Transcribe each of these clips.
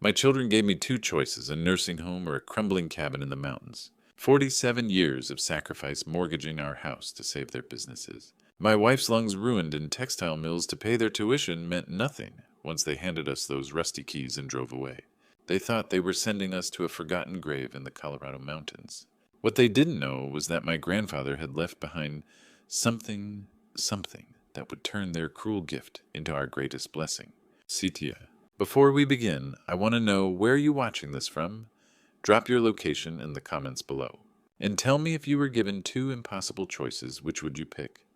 My children gave me two choices, a nursing home or a crumbling cabin in the mountains. 47 years of sacrifice mortgaging our house to save their businesses. My wife's lungs ruined in textile mills to pay their tuition meant nothing once they handed us those rusty keys and drove away. They thought they were sending us to a forgotten grave in the Colorado mountains. What they didn't know was that my grandfather had left behind something that would turn their cruel gift into our greatest blessing. Sitia. Before we begin, I want to know where you're watching this from. Drop your location in the comments below. And tell me if you were given two impossible choices, which would you pick?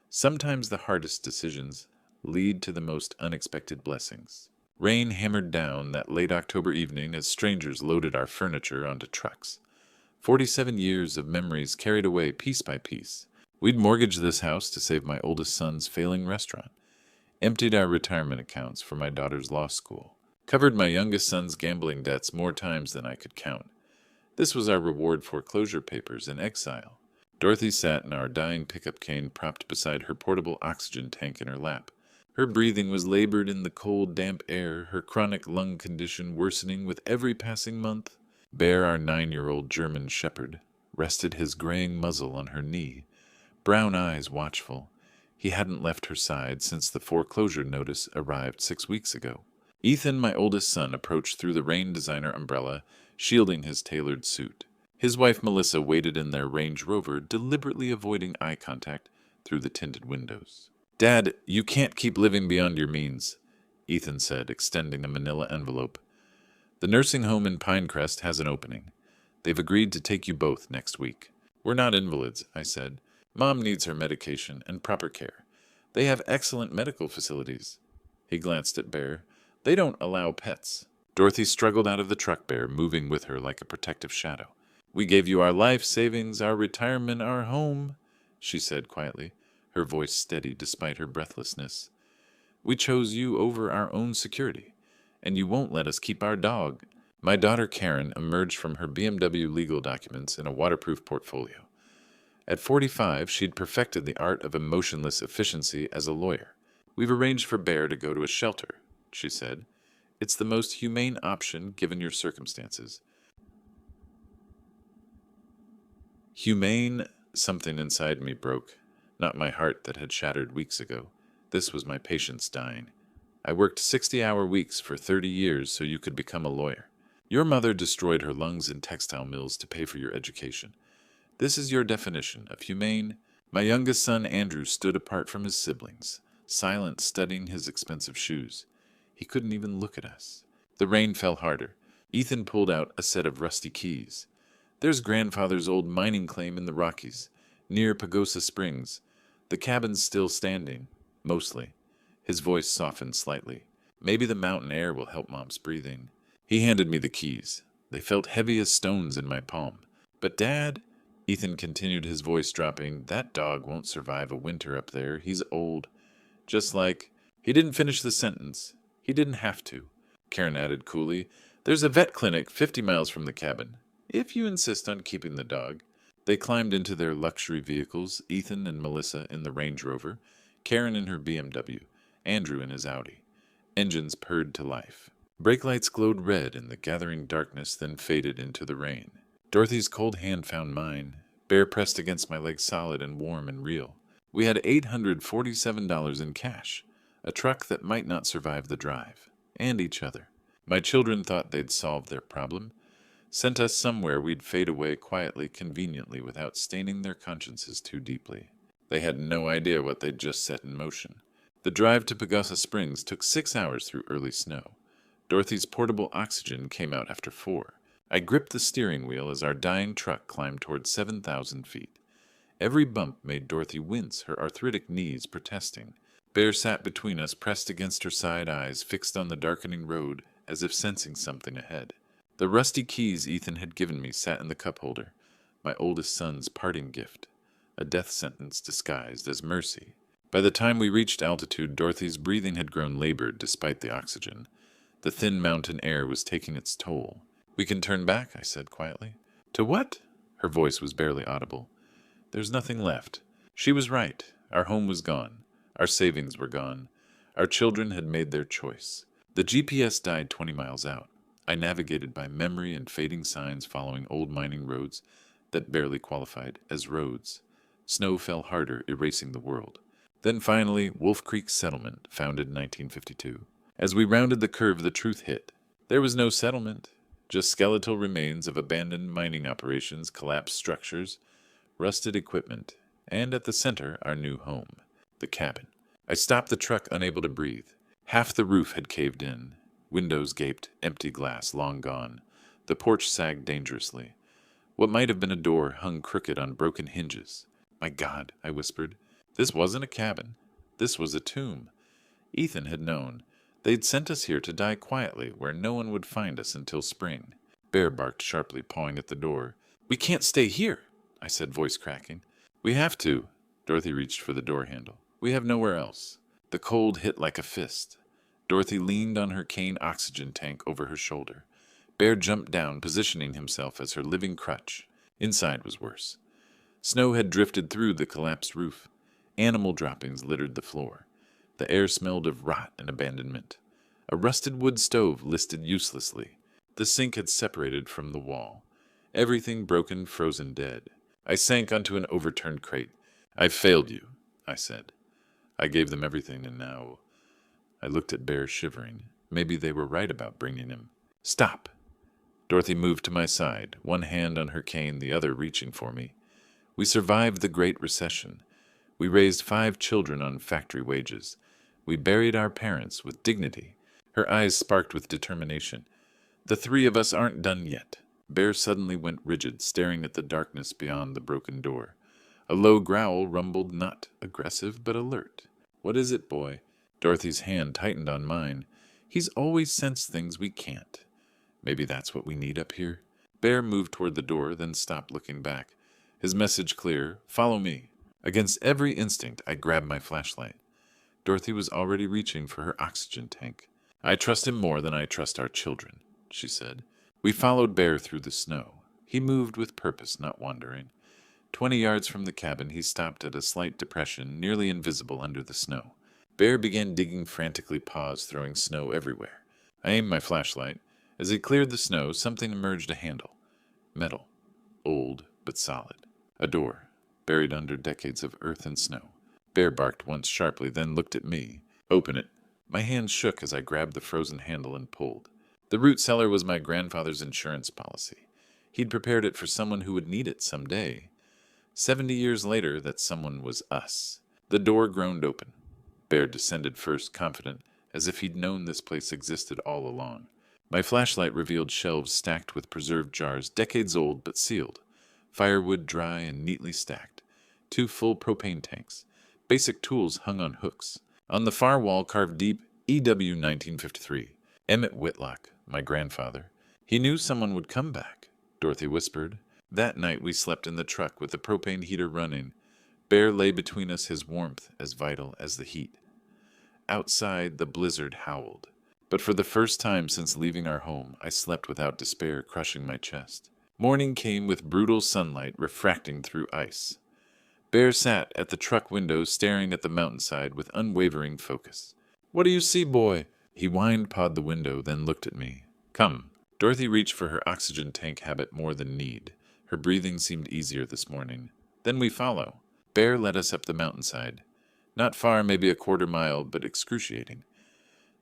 Sometimes the hardest decisions lead to the most unexpected blessings. Rain hammered down that late October evening as strangers loaded our furniture onto trucks. 47 years of memories carried away piece by piece. We'd mortgaged this house to save my oldest son's failing restaurant, emptied our retirement accounts for my daughter's law school, covered my youngest son's gambling debts more times than I could count. This was our reward foreclosure papers in exile. Dorothy sat in our dying pickup cane propped beside her portable oxygen tank in her lap. Her breathing was labored in the cold, damp air, her chronic lung condition worsening with every passing month. Bear, our 9-year-old German shepherd, rested his graying muzzle on her knee, brown eyes watchful. He hadn't left her side since the foreclosure notice arrived 6 weeks ago. Ethan, my oldest son, approached through the rain designer umbrella, shielding his tailored suit. His wife Melissa waited in their Range Rover, deliberately avoiding eye contact through the tinted windows. "Dad, you can't keep living beyond your means," Ethan said, extending a manila envelope. "The nursing home in Pinecrest has an opening. They've agreed to take you both next week." "We're not invalids," I said. "Mom needs her medication and proper care. They have excellent medical facilities." He glanced at Bear. "They don't allow pets." Dorothy struggled out of the truck, Bear moving with her like a protective shadow. "We gave you our life savings, our retirement, our home," she said quietly, her voice steady despite her breathlessness. "We chose you over our own security, and you won't let us keep our dog." My daughter Karen emerged from her BMW legal documents in a waterproof portfolio. At 45, she'd perfected the art of emotionless efficiency as a lawyer. "We've arranged for Bear to go to a shelter," she said. "It's the most humane option given your circumstances." Humane, something inside me broke. Not my heart that had shattered weeks ago. This was my patience dying. "I worked 60-hour weeks for 30 years so you could become a lawyer. Your mother destroyed her lungs in textile mills to pay for your education. This is your definition of humane." My youngest son, Andrew, stood apart from his siblings, silent, studying his expensive shoes. He couldn't even look at us. The rain fell harder. Ethan pulled out a set of rusty keys. "There's grandfather's old mining claim in the Rockies, near Pagosa Springs. The cabin's still standing, mostly." His voice softened slightly. "Maybe the mountain air will help Mom's breathing." He handed me the keys. They felt heavy as stones in my palm. "But Dad," Ethan continued, his voice dropping, "that dog won't survive a winter up there. He's old. Just like—" He didn't finish the sentence. "He didn't have to," Karen added coolly. "There's a vet clinic 50 miles from the cabin, if you insist on keeping the dog." They climbed into their luxury vehicles, Ethan and Melissa in the Range Rover, Karen in her BMW, Andrew in his Audi. Engines purred to life. Brake lights glowed red in the gathering darkness, then faded into the rain. Dorothy's cold hand found mine. Bear pressed against my leg, solid and warm and real. We had $847 in cash, a truck that might not survive the drive, and each other. My children thought they'd solved their problem, sent us somewhere we'd fade away quietly, conveniently, without staining their consciences too deeply. They had no idea what they'd just set in motion. The drive to Pagosa Springs took 6 hours through early snow. Dorothy's portable oxygen came out after 4. I gripped the steering wheel as our dying truck climbed toward 7,000 feet. Every bump made Dorothy wince, her arthritic knees protesting. Bear sat between us, pressed against her side, eyes fixed on the darkening road, as if sensing something ahead. The rusty keys Ethan had given me sat in the cup holder, my oldest son's parting gift, a death sentence disguised as mercy. By the time we reached altitude, Dorothy's breathing had grown labored despite the oxygen. The thin mountain air was taking its toll. "We can turn back," I said quietly. "To what?" Her voice was barely audible. "There's nothing left." She was right. Our home was gone. Our savings were gone. Our children had made their choice. The GPS died 20 miles out. I navigated by memory and fading signs following old mining roads that barely qualified as roads. Snow fell harder, erasing the world. Then finally, Wolf Creek Settlement, founded in 1952. As we rounded the curve, the truth hit. There was no settlement, just skeletal remains of abandoned mining operations, collapsed structures, rusted equipment, and at the center, our new home, the cabin. I stopped the truck, unable to breathe. Half the roof had caved in. Windows gaped, empty glass long gone. The porch sagged dangerously. What might have been a door hung crooked on broken hinges. My God, I whispered. This wasn't a cabin. This was a tomb. Ethan had known. They'd sent us here to die quietly, where no one would find us until spring. Bear barked sharply, pawing at the door. We can't stay here, I said, voice cracking. We have to. Dorothy reached for the door handle. We have nowhere else. The cold hit like a fist. Dorothy leaned on her cane oxygen tank over her shoulder. Bear jumped down, positioning himself as her living crutch. Inside was worse. Snow had drifted through the collapsed roof. Animal droppings littered the floor. The air smelled of rot and abandonment. A rusted wood stove listed uselessly. The sink had separated from the wall. Everything broken, frozen, dead. I sank onto an overturned crate. I've failed you, I said. I gave them everything, and now... I looked at Bear, shivering. Maybe they were right about bringing him. Stop! Dorothy moved to my side, one hand on her cane, the other reaching for me. We survived the Great Recession. We raised 5 children on factory wages. We buried our parents with dignity. Her eyes sparked with determination. The 3 of us aren't done yet. Bear suddenly went rigid, staring at the darkness beyond the broken door. A low growl rumbled, not aggressive, but alert. What is it, boy? Dorothy's hand tightened on mine. He's always sensed things we can't. Maybe that's what we need up here. Bear moved toward the door, then stopped, looking back. His message clear, follow me. Against every instinct, I grabbed my flashlight. Dorothy was already reaching for her oxygen tank. I trust him more than I trust our children, she said. We followed Bear through the snow. He moved with purpose, not wandering. 20 yards from the cabin, he stopped at a slight depression, nearly invisible under the snow. Bear began digging frantically, paws throwing snow everywhere. I aimed my flashlight. As he cleared the snow, something emerged, a handle. Metal. Old, but solid. A door, buried under decades of earth and snow. Bear barked once sharply, then looked at me. Open it. My hands shook as I grabbed the frozen handle and pulled. The root cellar was my grandfather's insurance policy. He'd prepared it for someone who would need it someday. 70 years later, that someone was us. The door groaned open. Bear descended first, confident, as if he'd known this place existed all along. My flashlight revealed shelves stacked with preserved jars, decades old but sealed. Firewood dry and neatly stacked. 2 full propane tanks. Basic tools hung on hooks. On the far wall, carved deep, EW 1953. Emmett Whitlock, my grandfather. He knew someone would come back, Dorothy whispered. That night we slept in the truck with the propane heater running. Bear lay between us, his warmth as vital as the heat. Outside, the blizzard howled. But for the first time since leaving our home, I slept without despair crushing my chest. Morning came with brutal sunlight refracting through ice. Bear sat at the truck window staring at the mountainside with unwavering focus. What do you see, boy? He whined-pawed the window, then looked at me. Come. Dorothy reached for her oxygen tank habit more than need. Her breathing seemed easier this morning. Then we follow. Bear led us up the mountainside. Not far, maybe a quarter mile, but excruciating.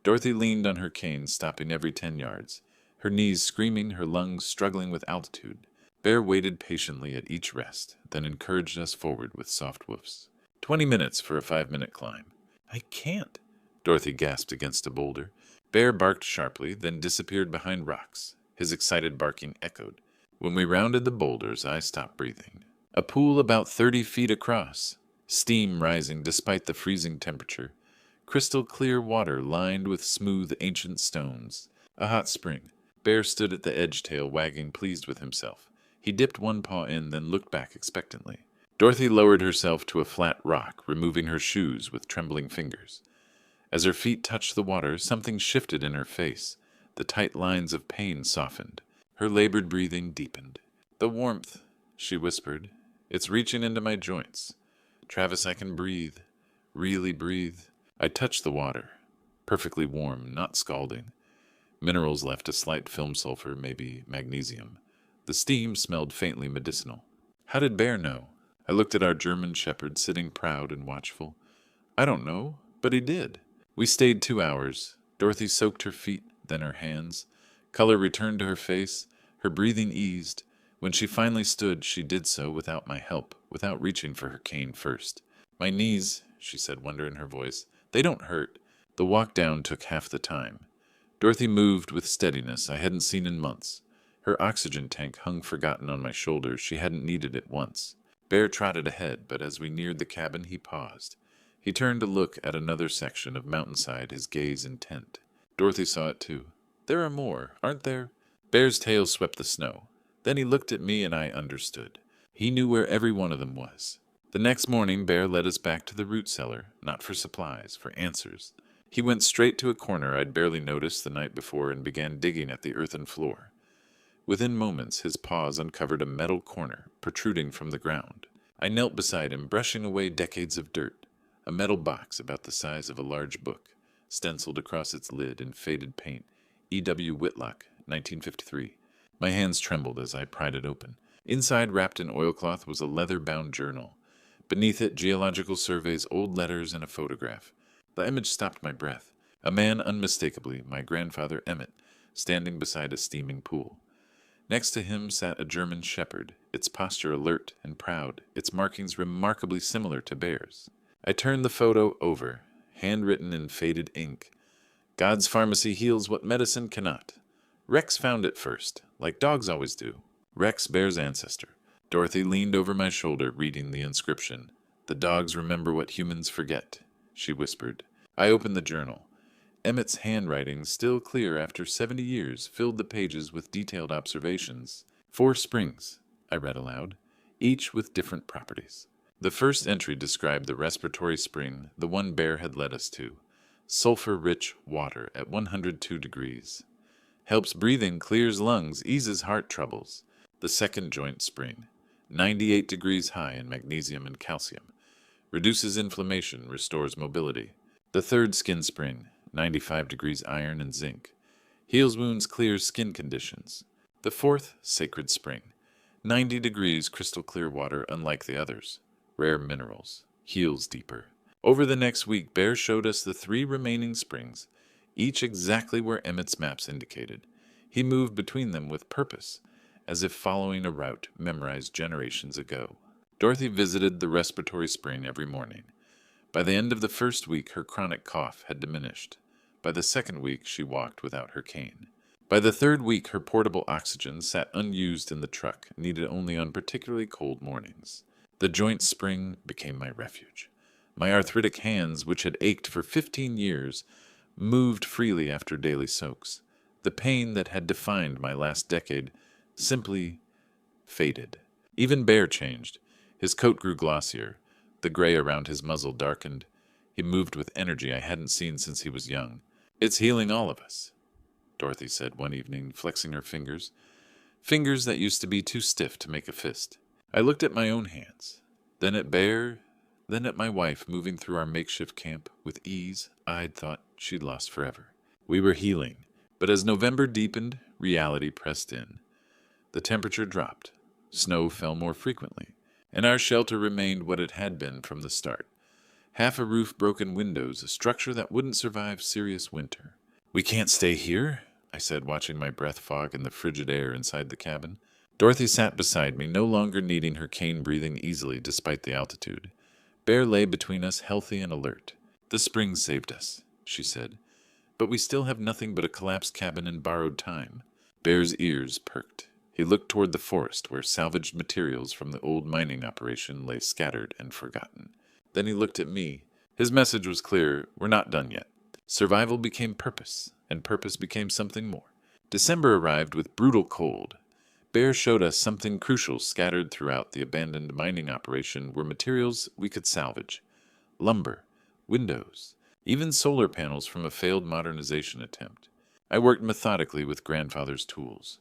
Dorothy leaned on her cane, stopping every 10 yards. Her knees screaming, her lungs struggling with altitude. Bear waited patiently at each rest, then encouraged us forward with soft woofs. 20 minutes for a 5-minute climb. I can't. Dorothy gasped against a boulder. Bear barked sharply, then disappeared behind rocks. His excited barking echoed. When we rounded the boulders, I stopped breathing. A pool about 30 feet across. Steam rising despite the freezing temperature. Crystal clear water lined with smooth ancient stones. A hot spring. Bear stood at the edge, tail wagging, pleased with himself. He dipped one paw in, then looked back expectantly. Dorothy lowered herself to a flat rock, removing her shoes with trembling fingers. As her feet touched the water, something shifted in her face. The tight lines of pain softened. Her labored breathing deepened. The warmth, she whispered. It's reaching into my joints. Travis, I can breathe. Really breathe. I touched the water. perfectly warm, not scalding. Minerals left a slight film sulfur, maybe magnesium. The steam smelled faintly medicinal. How did Bear know? I looked at our German shepherd sitting proud and watchful. I don't know, but he did. We stayed 2 hours. Dorothy soaked her feet, then her hands. Color returned to her face. Her breathing eased. When she finally stood, she did so without my help, without reaching for her cane first. My knees, she said, wonder in her voice. They don't hurt. The walk down took half the time. Dorothy moved with steadiness I hadn't seen in months. Her oxygen tank hung forgotten on my shoulders. She hadn't needed it once. Bear trotted ahead, but as we neared the cabin, he paused. He turned to look at another section of mountainside, his gaze intent. Dorothy saw it too. There are more, aren't there? Bear's tail swept the snow. Then he looked at me and I understood. He knew where every one of them was. The next morning, Bear led us back to the root cellar, not for supplies, for answers. He went straight to a corner I'd barely noticed the night before and began digging at the earthen floor. Within moments, his paws uncovered a metal corner, protruding from the ground. I knelt beside him, brushing away decades of dirt. A metal box about the size of a large book, stenciled across its lid in faded paint. E.W. Whitlock, 1953. My hands trembled as I pried it open. Inside, wrapped in oilcloth, was a leather-bound journal. Beneath it, geological surveys, old letters, and a photograph. The image stopped my breath. A man, unmistakably, my grandfather Emmett, standing beside a steaming pool. Next to him sat a German shepherd, its posture alert and proud, its markings remarkably similar to Bear's. I turned the photo over, handwritten in faded ink. God's pharmacy heals what medicine cannot. Rex found it first, like dogs always do. Rex, Bear's ancestor. Dorothy leaned over my shoulder, reading the inscription. The dogs remember what humans forget, she whispered. I opened the journal. Emmett's handwriting, still clear after 70 years, filled the pages with detailed observations. 4 springs, I read aloud, each with different properties. The first entry described the respiratory spring, the one Bear had led us to. Sulfur-rich water at 102 degrees. Helps breathing, clears lungs, eases heart troubles. The second joint spring, 98 degrees high in magnesium and calcium. Reduces inflammation, restores mobility. The third skin spring, 95 degrees iron and zinc. Heals wounds, clears skin conditions. The fourth, sacred spring, 90 degrees crystal clear water unlike the others. Rare minerals. Heals deeper. Over the next week, Bear showed us the 3 remaining springs, each exactly where Emmett's maps indicated. He moved between them with purpose, as if following a route memorized generations ago. Dorothy visited the respiratory spring every morning. By the end of the first week, her chronic cough had diminished. By the second week, she walked without her cane. By the third week, her portable oxygen sat unused in the truck, needed only on particularly cold mornings. The joint spring became my refuge. My arthritic hands, which had ached for 15 years, moved freely after daily soaks. The pain that had defined my last decade simply faded. Even Bear changed. His coat grew glossier. The gray around his muzzle darkened. He moved with energy I hadn't seen since he was young. It's healing all of us, Dorothy said one evening, flexing her fingers. Fingers that used to be too stiff to make a fist. I looked at my own hands, then at Bear, then at my wife moving through our makeshift camp with ease I'd thought she'd lost forever. We were healing, but as November deepened, reality pressed in. The temperature dropped. Snow fell more frequently, and our shelter remained what it had been from the start. Half a roof, broken windows, a structure that wouldn't survive serious winter. We can't stay here, I said, watching my breath fog in the frigid air inside the cabin. Dorothy sat beside me, no longer needing her cane, breathing easily despite the altitude. Bear lay between us, healthy and alert. The spring saved us, she said, but we still have nothing but a collapsed cabin and borrowed time. Bear's ears perked. He looked toward the forest where salvaged materials from the old mining operation lay scattered and forgotten. Then he looked at me. His message was clear. We're not done yet. Survival became purpose, and purpose became something more. December arrived with brutal cold. Bear showed us something crucial scattered throughout the abandoned mining operation were materials we could salvage. Lumber, windows, even solar panels from a failed modernization attempt. I worked methodically with grandfather's tools.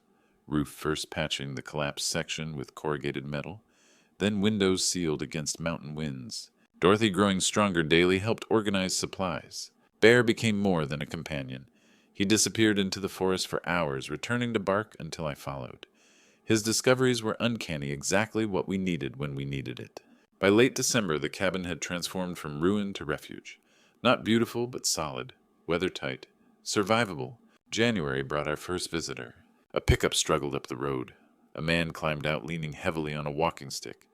Roof first patching the collapsed section with corrugated metal, then windows sealed against mountain winds. Dorothy, growing stronger daily, helped organize supplies. Bear became more than a companion. He disappeared into the forest for hours, returning to bark until I followed. His discoveries were uncanny, exactly what we needed when we needed it. By late December, the cabin had transformed from ruin to refuge. Not beautiful, but solid, weather-tight, survivable. January brought our first visitor. A pickup struggled up the road. A man climbed out leaning heavily on a walking stick,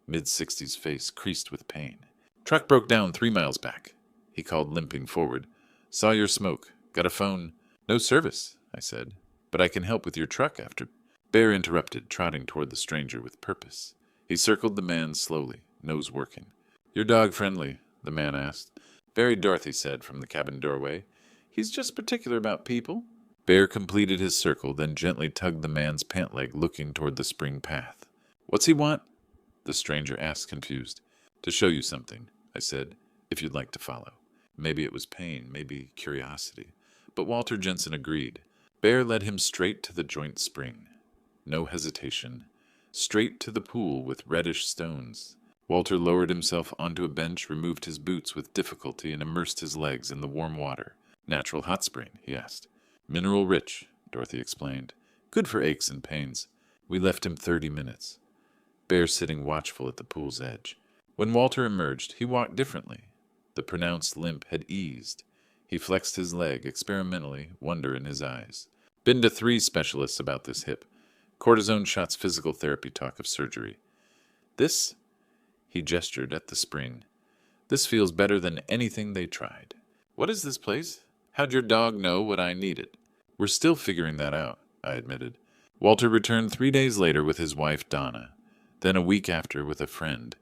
mid-60s face creased with pain. Truck broke down 3 miles back, he called, limping forward. Saw your smoke. Got a phone. No service, I said. But I can help with your truck after. Bear interrupted, trotting toward the stranger with purpose. He circled the man slowly, nose working. Your dog friendly? The man asked. Very, Dorothy said from the cabin doorway. He's just particular about people. Bear completed his circle, then gently tugged the man's pant leg, looking toward the spring path. What's he want? The stranger asked, confused. To show you something, I said, if you'd like to follow. Maybe it was pain, maybe curiosity. But Walter Jensen agreed. Bear led him straight to the joint spring. No hesitation. Straight to the pool with reddish stones. Walter lowered himself onto a bench, removed his boots with difficulty, and immersed his legs in the warm water. Natural hot spring, he asked. Mineral rich, Dorothy explained. Good for aches and pains. We left him 30 minutes. Bear sitting watchful at the pool's edge. When Walter emerged, he walked differently. The pronounced limp had eased. He flexed his leg experimentally, wonder in his eyes. Been to 3 specialists about this hip. Cortisone shots, physical therapy, talk of surgery. This, he gestured at the spring. This feels better than anything they tried. What is this place? How'd your dog know what I needed? We're still figuring that out, I admitted. Walter returned 3 days later with his wife, Donna. Then a week after with a friend.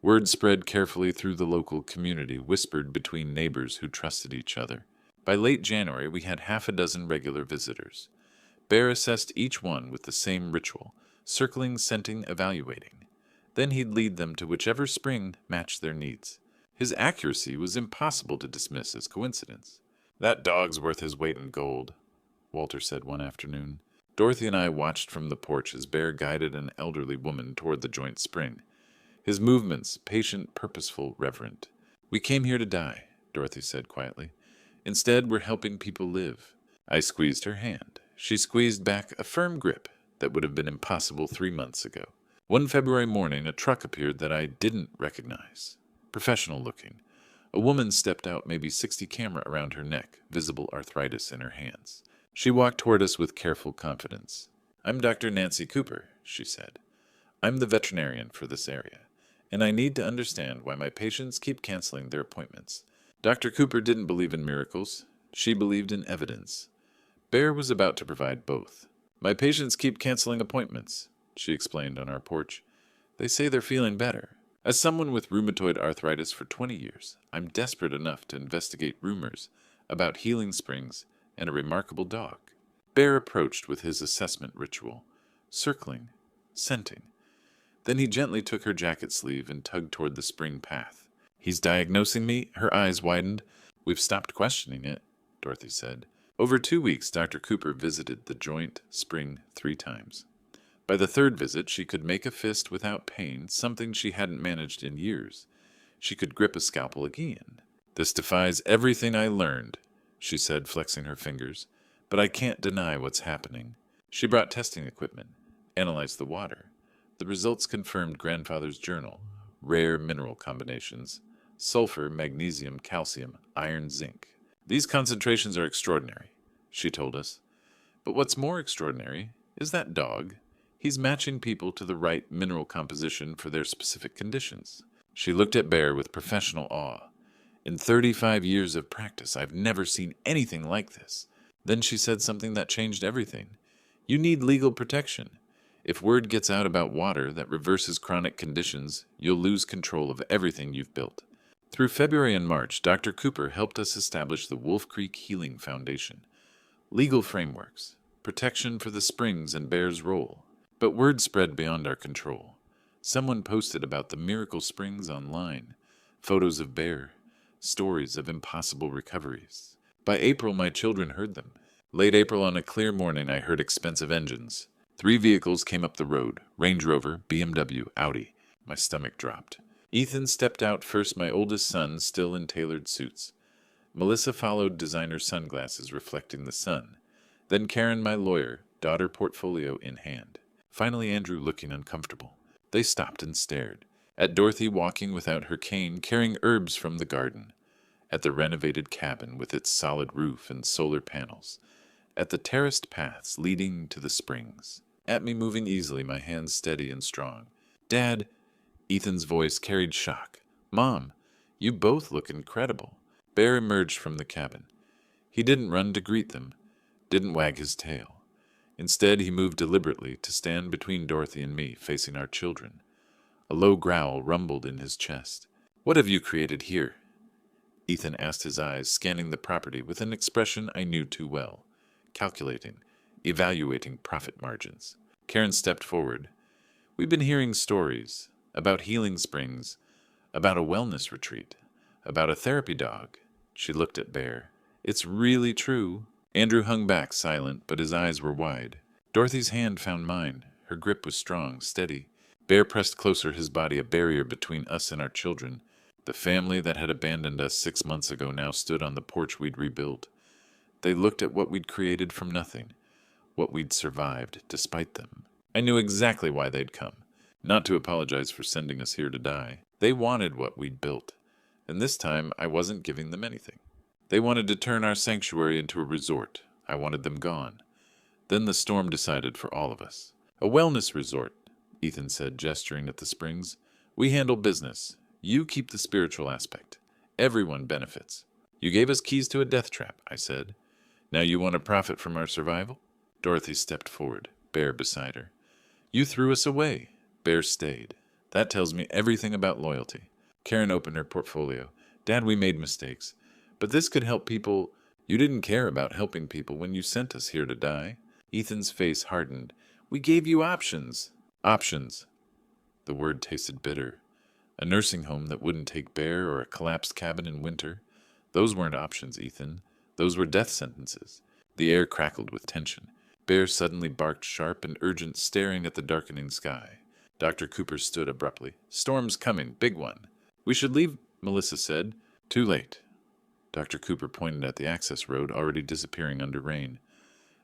Word spread carefully through the local community, whispered between neighbors who trusted each other. By late January, we had 6 regular visitors. Bear assessed each one with the same ritual, circling, scenting, evaluating. Then he'd lead them to whichever spring matched their needs. His accuracy was impossible to dismiss as coincidence. That dog's worth his weight in gold, Walter said one afternoon. Dorothy and I watched from the porch as Bear guided an elderly woman toward the joint spring. His movements, patient, purposeful, reverent. We came here to die, Dorothy said quietly. Instead, we're helping people live. I squeezed her hand. She squeezed back a firm grip that would have been impossible 3 months ago. One February morning, a truck appeared that I didn't recognize. Professional looking. A woman stepped out, maybe 60 camera around her neck, visible arthritis in her hands. She walked toward us with careful confidence. I'm Dr. Nancy Cooper, she said. I'm the veterinarian for this area, and I need to understand why my patients keep canceling their appointments. Dr. Cooper didn't believe in miracles. She believed in evidence. Bear was about to provide both. My patients keep canceling appointments, she explained on our porch. They say they're feeling better. As someone with rheumatoid arthritis for 20 years, I'm desperate enough to investigate rumors about healing springs and a remarkable dog. Bear approached with his assessment ritual, circling, scenting. Then he gently took her jacket sleeve and tugged toward the spring path. He's diagnosing me? Her eyes widened. We've stopped questioning it, Dorothy said. Over 2 weeks, Dr. Cooper visited the joint spring 3 times. By the 3rd visit, she could make a fist without pain, something she hadn't managed in years. She could grip a scalpel again. This defies everything I learned, she said, flexing her fingers. But I can't deny what's happening. She brought testing equipment, analyzed the water. The results confirmed grandfather's journal, rare mineral combinations, sulfur, magnesium, calcium, iron, zinc. These concentrations are extraordinary, she told us. But what's more extraordinary is that dog. He's matching people to the right mineral composition for their specific conditions. She looked at Bear with professional awe. In 35 years of practice, I've never seen anything like this. Then she said something that changed everything. You need legal protection. If word gets out about water that reverses chronic conditions, you'll lose control of everything you've built. Through February and March, Dr. Cooper helped us establish the Wolf Creek Healing Foundation. Legal frameworks, protection for the springs and Bear's role. But word spread beyond our control. Someone posted about the miracle springs online, photos of Bear, stories of impossible recoveries. By April, my children heard them. Late April, on a clear morning, I heard expensive engines. 3 vehicles came up the road, Range Rover, BMW, Audi. My stomach dropped. Ethan stepped out first, my oldest son, still in tailored suits. Melissa followed, designer sunglasses reflecting the sun. Then Karen, my lawyer, daughter portfolio in hand. Finally Andrew looking uncomfortable. They stopped and stared. At Dorothy walking without her cane, carrying herbs from the garden. At the renovated cabin with its solid roof and solar panels. At the terraced paths leading to the springs. At me moving easily, my hands steady and strong. Dad, Ethan's voice carried shock. Mom, you both look incredible. Bear emerged from the cabin. He didn't run to greet them, didn't wag his tail. Instead, he moved deliberately to stand between Dorothy and me, facing our children. A low growl rumbled in his chest. What have you created here? Ethan asked, his eyes scanning the property with an expression I knew too well. Calculating, evaluating profit margins. Karen stepped forward. We've been hearing stories about healing springs, about a wellness retreat, about a therapy dog. She looked at Bear. It's really true. Andrew hung back, silent, but his eyes were wide. Dorothy's hand found mine. Her grip was strong, steady. Bear pressed closer, his body a barrier between us and our children. The family that had abandoned us 6 months ago now stood on the porch we'd rebuilt. They looked at what we'd created from nothing, what we'd survived despite them. I knew exactly why they'd come, not to apologize for sending us here to die. They wanted what we'd built, and this time I wasn't giving them anything. They wanted to turn our sanctuary into a resort. I wanted them gone. Then the storm decided for all of us. A wellness resort, Ethan said, gesturing at the springs. We handle business. You keep the spiritual aspect. Everyone benefits. You gave us keys to a death trap, I said. Now you want to profit from our survival? Dorothy stepped forward, Bear beside her. You threw us away. Bear stayed. That tells me everything about loyalty. Karen opened her portfolio. Dad, we made mistakes. But this could help people. You didn't care about helping people when you sent us here to die. Ethan's face hardened. We gave you options. Options. The word tasted bitter. A nursing home that wouldn't take Bear or a collapsed cabin in winter. Those weren't options, Ethan. Those were death sentences. The air crackled with tension. Bear suddenly barked sharp and urgent, staring at the darkening sky. Dr. Cooper stood abruptly. Storm's coming, big one. We should leave, Melissa said. Too late. Dr. Cooper pointed at the access road already disappearing under rain.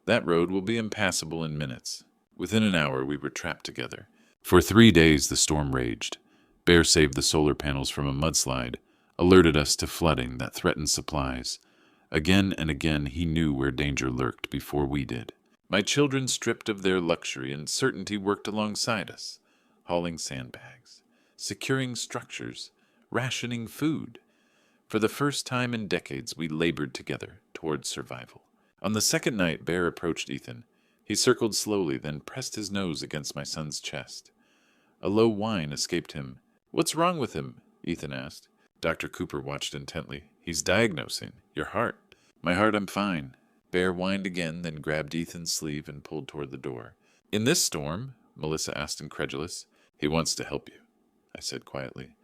That road will be impassable in minutes. Within an hour we were trapped together. For 3 days the storm raged. Bear saved the solar panels from a mudslide, alerted us to flooding that threatened supplies. Again and again he knew where danger lurked before we did. My children, stripped of their luxury and certainty, worked alongside us, hauling sandbags, securing structures, rationing food. For the first time in decades, we labored together towards survival. On the second night, Bear approached Ethan. He circled slowly, then pressed his nose against my son's chest. A low whine escaped him. What's wrong with him? Ethan asked. Dr. Cooper watched intently. He's diagnosing. Your heart. My heart, I'm fine. Bear whined again, then grabbed Ethan's sleeve and pulled toward the door. In this storm? Melissa asked, incredulous. He wants to help you, I said quietly.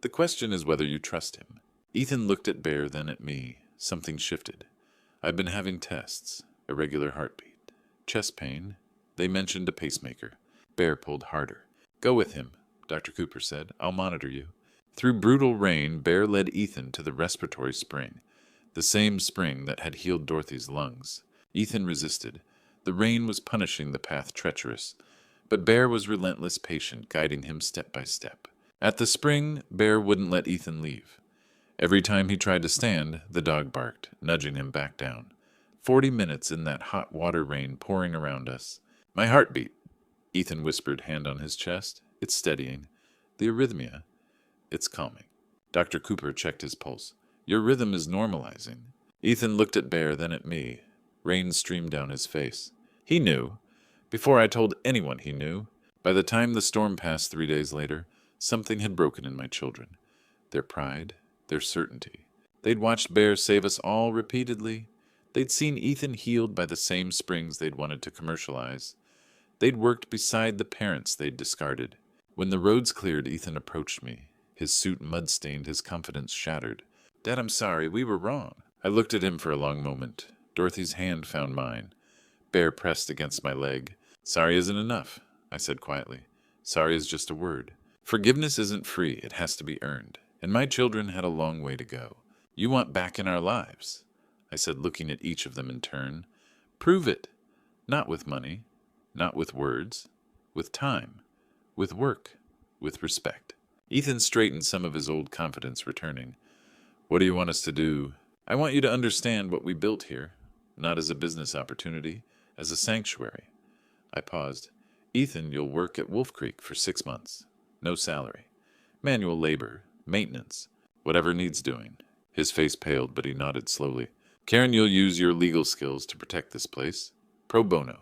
The question is whether you trust him. Ethan looked at Bear, then at me. Something shifted. I've been having tests. Irregular heartbeat. Chest pain. They mentioned a pacemaker. Bear pulled harder. Go with him, Dr. Cooper said. I'll monitor you. Through brutal rain, Bear led Ethan to the respiratory spring, the same spring that had healed Dorothy's lungs. Ethan resisted. The rain was punishing the path treacherous, but Bear was relentless, patient, guiding him step by step. At the spring, Bear wouldn't let Ethan leave. Every time he tried to stand, the dog barked, nudging him back down. 40 minutes in that hot water rain pouring around us. My heartbeat, Ethan whispered, hand on his chest. It's steadying. The arrhythmia. It's calming. Dr. Cooper checked his pulse. Your rhythm is normalizing. Ethan looked at Bear, then at me. Rain streamed down his face. He knew. Before I told anyone he knew. By the time the storm passed 3 days later, something had broken in my children. Their pride, their certainty. They'd watched Bear save us all repeatedly. They'd seen Ethan healed by the same springs they'd wanted to commercialize. They'd worked beside the parents they'd discarded. When the roads cleared, Ethan approached me. His suit mud-stained, his confidence shattered. Dad, I'm sorry, we were wrong. I looked at him for a long moment. Dorothy's hand found mine. Bear pressed against my leg. Sorry isn't enough, I said quietly. Sorry is just a word. Forgiveness isn't free, it has to be earned. And my children had a long way to go. you want back in our lives, I said, looking at each of them in turn. Prove it. Not with money, not with words, with time, with work, with respect. Ethan straightened, some of his old confidence returning. What do you want us to do? I want you to understand what we built here, not as a business opportunity, as a sanctuary. I paused. Ethan, you'll work at Wolf Creek for 6 months. No salary. Manual labor, maintenance, whatever needs doing. His face paled, but he nodded slowly. Karen, you'll use your legal skills to protect this place. Pro bono.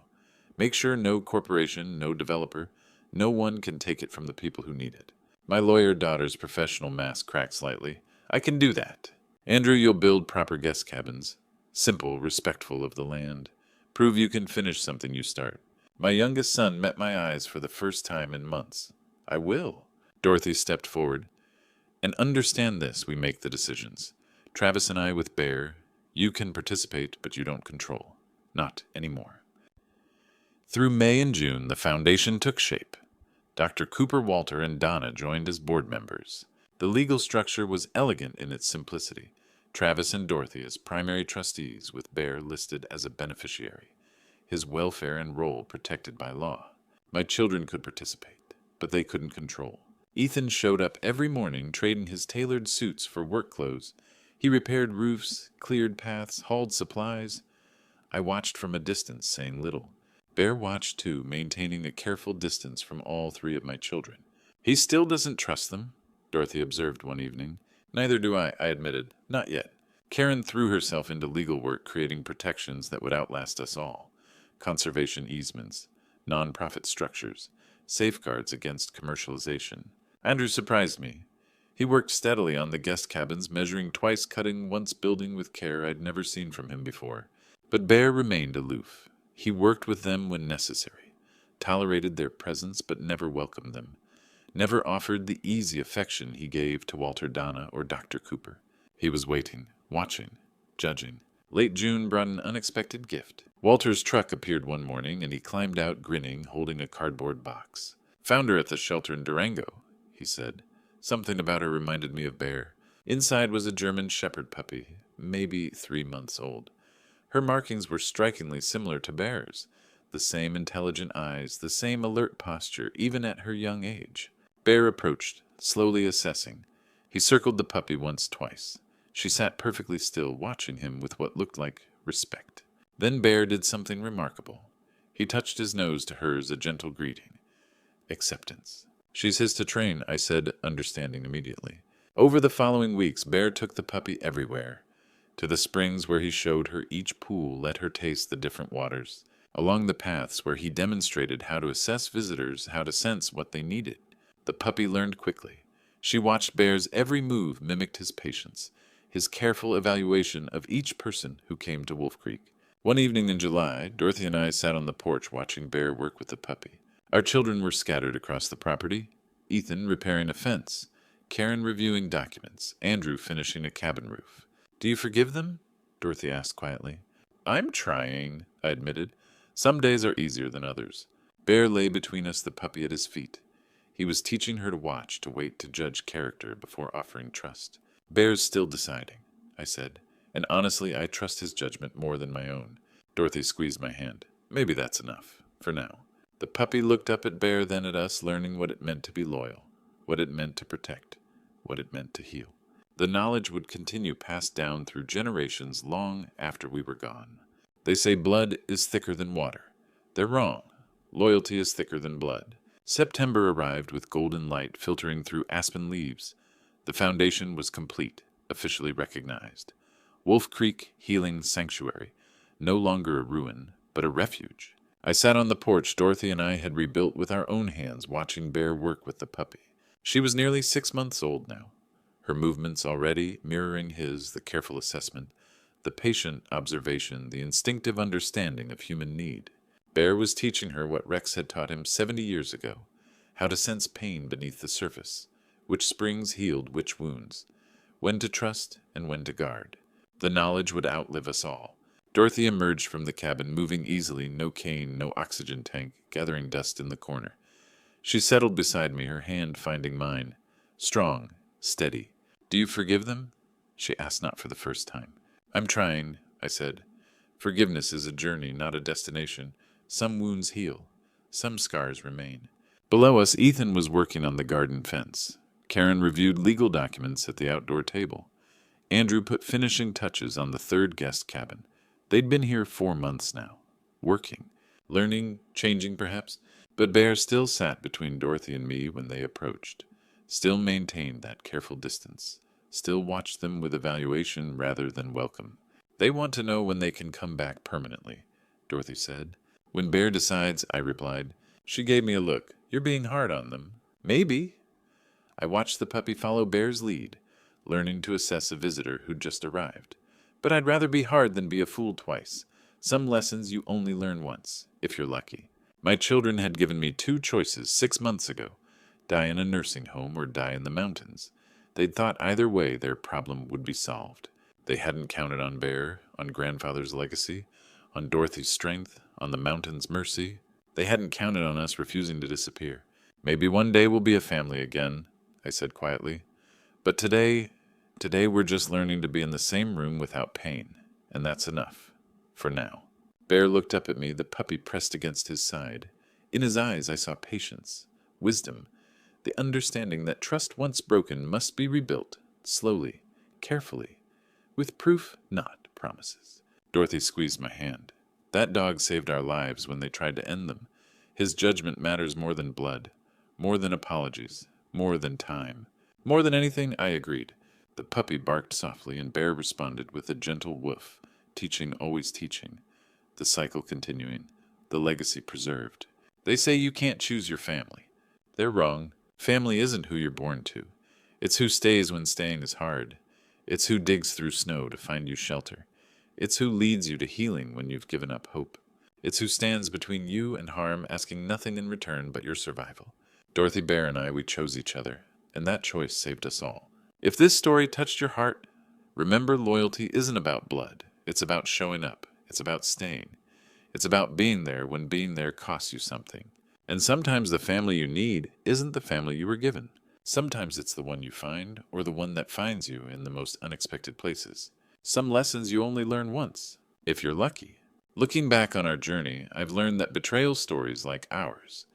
Make sure no corporation, no developer, no one can take it from the people who need it. My lawyer daughter's professional mask cracked slightly. I can do that. Andrew, you'll build proper guest cabins. Simple, respectful of the land. Prove you can finish something you start. My youngest son met my eyes for the first time in months. I will. Dorothy stepped forward. And understand this, we make the decisions. Travis and I with Bear, you can participate, but you don't control. Not anymore. Through May and June, the foundation took shape. Dr. Cooper Walter and Donna joined as board members. The legal structure was elegant in its simplicity. Travis and Dorothy as primary trustees, with Bear listed as a beneficiary, his welfare and role protected by law. My children could participate, but they couldn't control. Ethan showed up every morning, trading his tailored suits for work clothes. He repaired roofs, cleared paths, hauled supplies. I watched from a distance, saying little. Bear watched too, maintaining a careful distance from all 3 of my children. He still doesn't trust them, Dorothy observed one evening. Neither do I admitted. Not yet. Karen threw herself into legal work, creating protections that would outlast us all. Conservation easements, non-profit structures, safeguards against commercialization. Andrew surprised me. He worked steadily on the guest cabins, measuring twice, cutting once, building with care I'd never seen from him before. But Bear remained aloof. He worked with them when necessary, tolerated their presence but never welcomed them, never offered the easy affection he gave to Walter, Donna, or Dr. Cooper. He was waiting, watching, judging. Late June brought an unexpected gift. Walter's truck appeared one morning, and he climbed out grinning, holding a cardboard box. Found her at the shelter in Durango, he said. Something about her reminded me of Bear. Inside was a German shepherd puppy, maybe 3 months old. Her markings were strikingly similar to Bear's. The same intelligent eyes, the same alert posture, even at her young age. Bear approached, slowly assessing. He circled the puppy once, twice. She sat perfectly still, watching him with what looked like respect. Then Bear did something remarkable. He touched his nose to hers, a gentle greeting. Acceptance. She's his to train, I said, understanding immediately. Over the following weeks, Bear took the puppy everywhere. To the springs where he showed her each pool, let her taste the different waters. Along the paths where he demonstrated how to assess visitors, how to sense what they needed. The puppy learned quickly. She watched Bear's every move, mimicked his patience, his careful evaluation of each person who came to Wolf Creek. One evening in July, Dorothy and I sat on the porch watching Bear work with the puppy. Our children were scattered across the property, Ethan repairing a fence, Karen reviewing documents, Andrew finishing a cabin roof. Do you forgive them? Dorothy asked quietly. I'm trying, I admitted. Some days are easier than others. Bear lay between us, the puppy at his feet. He was teaching her to watch, to wait, to judge character before offering trust. Bear's still deciding, I said, and honestly, I trust his judgment more than my own. Dorothy squeezed my hand. Maybe that's enough, for now. The puppy looked up at Bear, then at us, learning what it meant to be loyal, what it meant to protect, what it meant to heal. The knowledge would continue passed down through generations long after we were gone. They say blood is thicker than water. They're wrong. Loyalty is thicker than blood. September arrived with golden light filtering through aspen leaves. The foundation was complete, officially recognized. Wolf Creek Healing Sanctuary, no longer a ruin, but a refuge. I sat on the porch Dorothy and I had rebuilt with our own hands, watching Bear work with the puppy. She was nearly 6 months old now. Her movements already mirroring his, the careful assessment, the patient observation, the instinctive understanding of human need. Bear was teaching her what Rex had taught him 70 years ago, how to sense pain beneath the surface, which springs healed which wounds, when to trust and when to guard. The knowledge would outlive us all. Dorothy emerged from the cabin, moving easily, no cane, no oxygen tank, gathering dust in the corner. She settled beside me, her hand finding mine. Strong, steady. Do you forgive them? she asked, not for the first time. I'm trying, I said. Forgiveness is a journey, not a destination. Some wounds heal. Some scars remain. Below us, Ethan was working on the garden fence. Karen reviewed legal documents at the outdoor table. Andrew put finishing touches on the third guest cabin. They'd been here 4 months now, working, learning, changing perhaps, but Bear still sat between Dorothy and me when they approached, still maintained that careful distance, still watched them with evaluation rather than welcome. They want to know when they can come back permanently, Dorothy said. When Bear decides, I replied. She gave me a look. You're being hard on them. Maybe. I watched the puppy follow Bear's lead, learning to assess a visitor who'd just arrived. But I'd rather be hard than be a fool twice. Some lessons you only learn once, if you're lucky. My children had given me 2 choices 6 months ago: die in a nursing home or die in the mountains. They'd thought either way their problem would be solved. They hadn't counted on Bear, on grandfather's legacy, on Dorothy's strength, on the mountain's mercy. They hadn't counted on us refusing to disappear. Maybe one day we'll be a family again, I said quietly. But today we're just learning to be in the same room without pain, and that's enough, for now. Bear looked up at me, the puppy pressed against his side. In his eyes I saw patience, wisdom, the understanding that trust once broken must be rebuilt, slowly, carefully, with proof, not promises. Dorothy squeezed my hand. That dog saved our lives when they tried to end them. His judgment matters more than blood, more than apologies, more than time. More than anything, I agreed. The puppy barked softly, and Bear responded with a gentle woof, teaching always teaching, the cycle continuing, the legacy preserved. They say you can't choose your family. They're wrong. Family isn't who you're born to. It's who stays when staying is hard. It's who digs through snow to find you shelter. It's who leads you to healing when you've given up hope. It's who stands between you and harm, asking nothing in return but your survival. Dorothy, Bear, and I, we chose each other, and that choice saved us all. If this story touched your heart, remember loyalty isn't about blood. It's about showing up. It's about staying. It's about being there when being there costs you something. And sometimes the family you need isn't the family you were given. Sometimes it's the one you find, or the one that finds you in the most unexpected places. Some lessons you only learn once, if you're lucky. Looking back on our journey, I've learned that betrayal stories like ours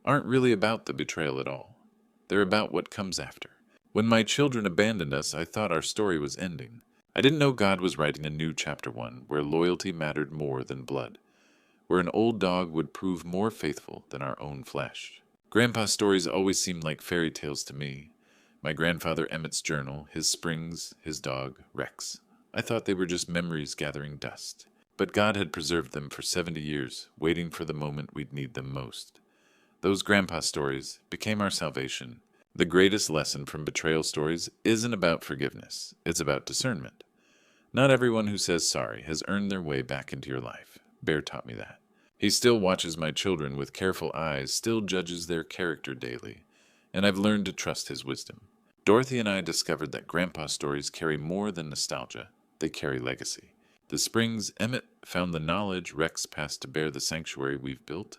aren't really about the betrayal at all. They're about what comes after. When my children abandoned us, I thought our story was ending. I didn't know God was writing a new chapter 1, where loyalty mattered more than blood, where an old dog would prove more faithful than our own flesh. Grandpa's stories always seemed like fairy tales to me. My grandfather Emmett's journal, his springs, his dog, Rex. I thought they were just memories gathering dust. But God had preserved them for 70 years, waiting for the moment we'd need them most. Those grandpa stories became our salvation. The greatest lesson from betrayal stories isn't about forgiveness. It's about discernment. Not everyone who says sorry has earned their way back into your life. Bear taught me that. He still watches my children with careful eyes, still judges their character daily, and I've learned to trust his wisdom. Dorothy and I discovered that grandpa stories carry more than nostalgia. They carry legacy. The springs Emmett found the knowledge Rex passed to Bear the sanctuary we've built.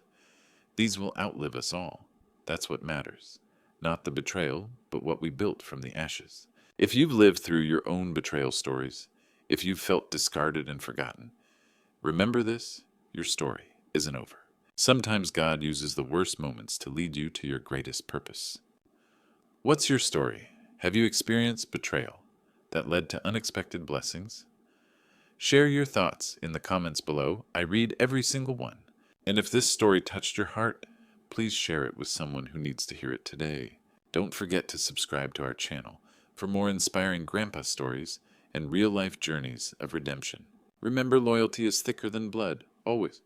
These will outlive us all. That's what matters. Not the betrayal, but what we built from the ashes. If you've lived through your own betrayal stories, if you've felt discarded and forgotten, remember this: your story isn't over. Sometimes God uses the worst moments to lead you to your greatest purpose. What's your story? Have you experienced betrayal that led to unexpected blessings? Share your thoughts in the comments below. I read every single one. And if this story touched your heart, please share it with someone who needs to hear it today. Don't forget to subscribe to our channel for more inspiring grandpa stories and real-life journeys of redemption. Remember, loyalty is thicker than blood, always.